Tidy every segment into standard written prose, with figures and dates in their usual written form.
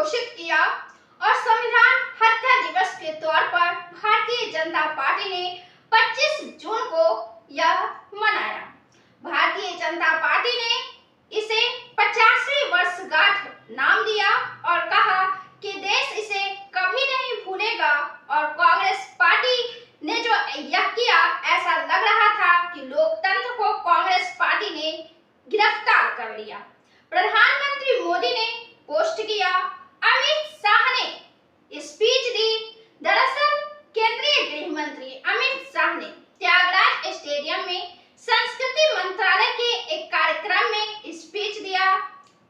घोषित किया और संविधान हत्या दिवस के तौर पर भारतीय जनता पार्टी ने 25 जून को यह मनाया। भारतीय जनता पार्टी ने इसे 50वीं वर्षगांठ नाम दिया और कहा कि देश इसे कभी नहीं भूलेगा। और कांग्रेस पार्टी ने जो यह किया, ऐसा लग रहा था कि लोकतंत्र को कांग्रेस पार्टी ने गिरफ्तार कर लिया। प्रधानमंत्री मोदी ने पोस्ट किया, अमित शाह ने स्पीच दी। दरअसल केंद्रीय गृह मंत्री अमित शाह ने त्यागराज स्टेडियम में संस्कृति मंत्रालय के एक कार्यक्रम में स्पीच दिया।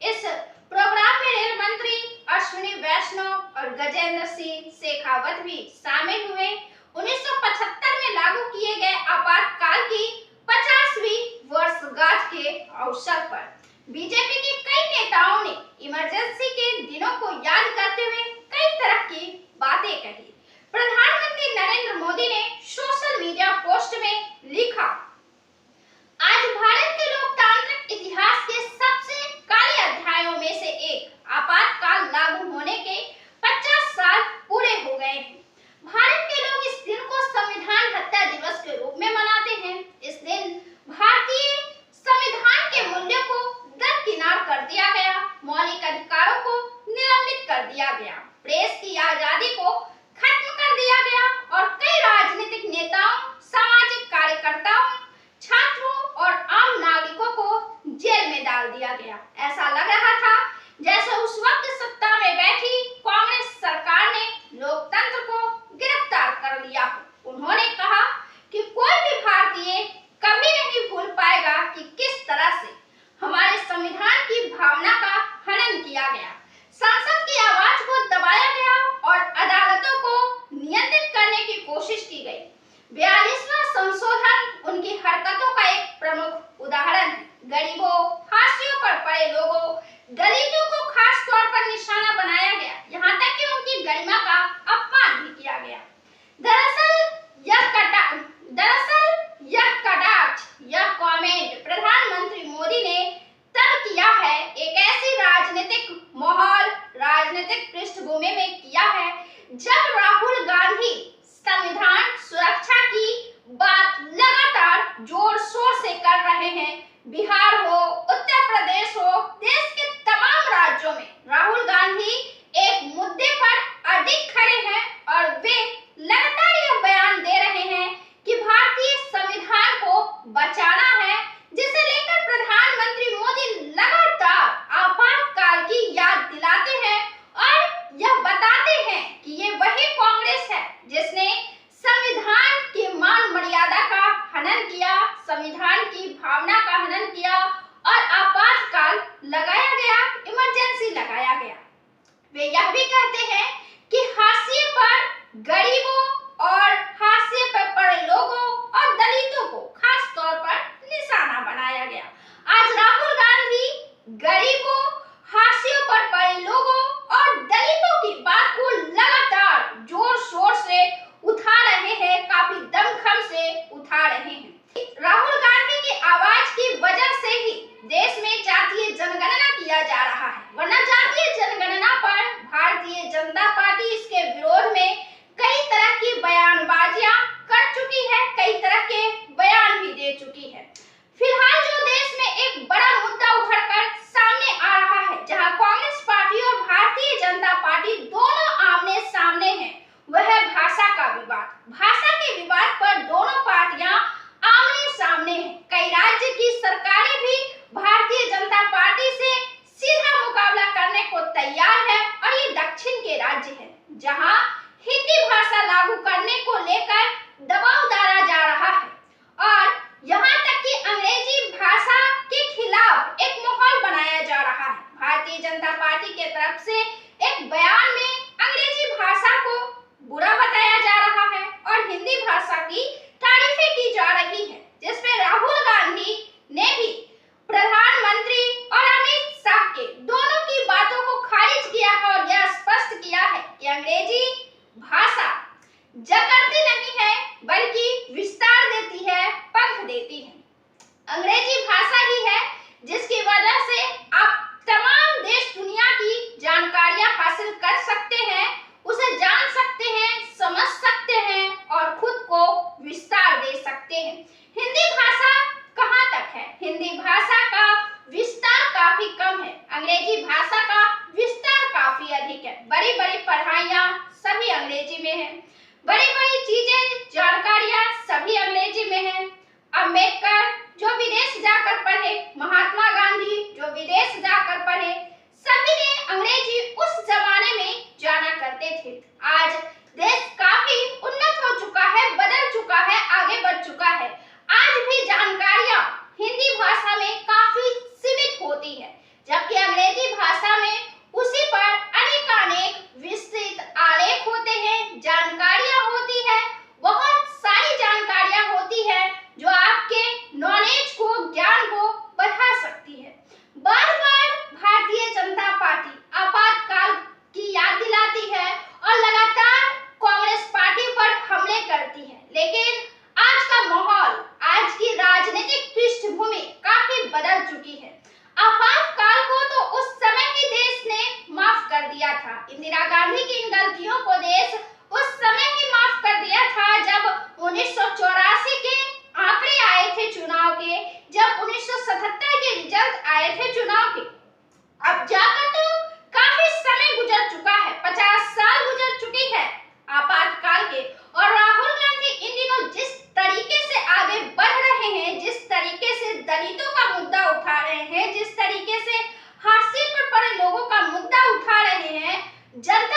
इस प्रोग्राम में रेल मंत्री अश्विनी वैष्णव और गजेंद्र सिंह शेखावत भी शामिल हुए। 1975 में लागू किए गए आपातकाल की 50वीं वर्षगांठ के अवसर पर बीजेपी के कई नेताओं ने इमरजेंसी के दिनों को याद करते हुए कई तरह की बातें कही। प्रधानमंत्री नरेंद्र मोदी ने सोशल मीडिया पोस्ट में लिखा, आज भारत के लोकतांत्रिक इतिहास के सबसे काले अध्यायों में से एक आपातकाल लागू होने के 50 साल पूरे हो गए हैं। भारत के लोग इस दिन को संविधान हत्या दिवस के रूप में मनाते हैं। इस दिन भारतीय संविधान के मूल्यों को दरकिनार कर दिया गया, मौलिक अधिकारों को निलंबित कर दिया गया, प्रेस की आजादी को खत्म कर दिया गया और कई राजनीतिक नेताओं, सामाजिक कार्यकर्ताओं, छात्रों और आम नागरिकों को जेल में डाल दिया गया। ऐसा लग रहा था जैसे उस वक्त सत्ता में बैठी कांग्रेस सरकार ने लोकतंत्र को गिरफ्तार कर लिया हो। उन्होंने कहा कि कोई भी भारतीय कभी नहीं भूल पाएगा कि किस तरह से हमारे संविधान की भावना का हनन किया गया, संसद की आवाज को दबाया गया और अदालतों को नियंत्रित करने की कोशिश की गई। 42वां संशोधन उनकी हरकतों का एक प्रमुख उदाहरण है। गरीबों, हाशियों पर पड़े लोगों, दलितों को खास तौर पर निशाना बनाया गया, यहाँ तक कि उनकी गरिमा का अपमान भी किया गया। दरअसल यह कमेंट प्रधानमंत्री मोदी ने तब किया है, एक ऐसी राजनीतिक माहौल, राजनीतिक पृष्ठभूमि में किया है जब राहुल गांधी संविधान सुरक्षा की बात लगातार जोर शोर से कर रहे हैं। बिहार हो, उत्तर प्रदेश हो, देश के तमाम राज्यों में राहुल गांधी एक मुद्दे पर अडिग खड़े हैं और वे लगातार यह बयान दे रहे हैं कि भारतीय संविधान को बचाना है, जिसे लेकर प्रधानमंत्री मोदी लगातार आपातकाल की याद दिलाते हैं और यह बताते हैं कि ये वही कांग्रेस है जिसने संविधान की मान मर्यादा का हनन किया, संविधान की भावना का हनन किया और आपातकाल लगाया गया, इमरजेंसी लगाया गया। वे यह भी कहते हैं कि हाशिए पर गरीबों और हाशिए पर पड़े लोगों और दलितों को खास तौर पर निशाना बनाया गया। आज राहुल गांधी गरीबों, हाशिए पर पड़े लोगों और दलितों की बात को लगातार जोर शोर से उठा रहे हैं, काफी दमखम से उठा रहे हैं। राहुल गांधी की आवाज की वजह से ही देश में जातीय जनगणना किया जा रहा है, वरना जातीय जनगणना पर भारतीय जनता पार्टी इसके विरोध में कई तरह की बयानबाजियां कर चुकी है, कई तरह के बयान भी दे चुकी है। फिलहाल जो देश में एक बड़ा मुद्दा उभरकर सामने आ रहा है, जहां कांग्रेस पार्टी और भारतीय जनता पार्टी दोनों आमने सामने हैं, वह है भाषा का विवाद। भाषा के विवाद पर दोनों पार्टियां आमने सामने हैं। कई राज्य की सरकारें भी भारतीय जनता पार्टी से सीधा मुकाबला करने को तैयार है और ये दक्षिण के राज्य हैं, जहां हिंदी भाषा लागू करने को लेकर दबाव डाला जा रहा है और यहाँ तक कि अंग्रेजी भाषा के खिलाफ एक माहौल बनाया जा रहा है। भारतीय जनता पार्टी के तरफ से एक बयान में अंग्रेजी भाषा को बुरा बताया जा रहा है और हिंदी भाषा की तारीफें की जा रही है, जिसमें राहुल गांधी ने भी प्रधानमंत्री और अमित शाह के दोनों की बातों को खारिज किया है और यह स्पष्ट किया है कि अंग्रेजी भाषा जकड़ती नहीं है बल्कि विस्तार देती है, पंख देती है। अंग्रेजी भाषा ही है जिसकी वजह से आप तमाम देश दुनिया की जानकारियां हासिल किया था। इंदिरा गांधी की इन गलतियों को देश उस समय ही माफ कर दिया था जब 1984 के आंकड़े आए थे चुनाव के, जब 1977 के रिजल्ट आए थे चुनाव के। अब जाकर तो काफी समय गुजर चुका है, 50 साल गुजर चुकी है आपातकाल के, और राहुल गांधी इन दिनों जिस तरीके से आगे बढ़ रहे हैं, जिस तरीके से दलितों का मुद्दा उठा रहे हैं, जिस तरीके से हाशिए पर पड़े लोगों का मुद्दा उठा रहे हैं, जनता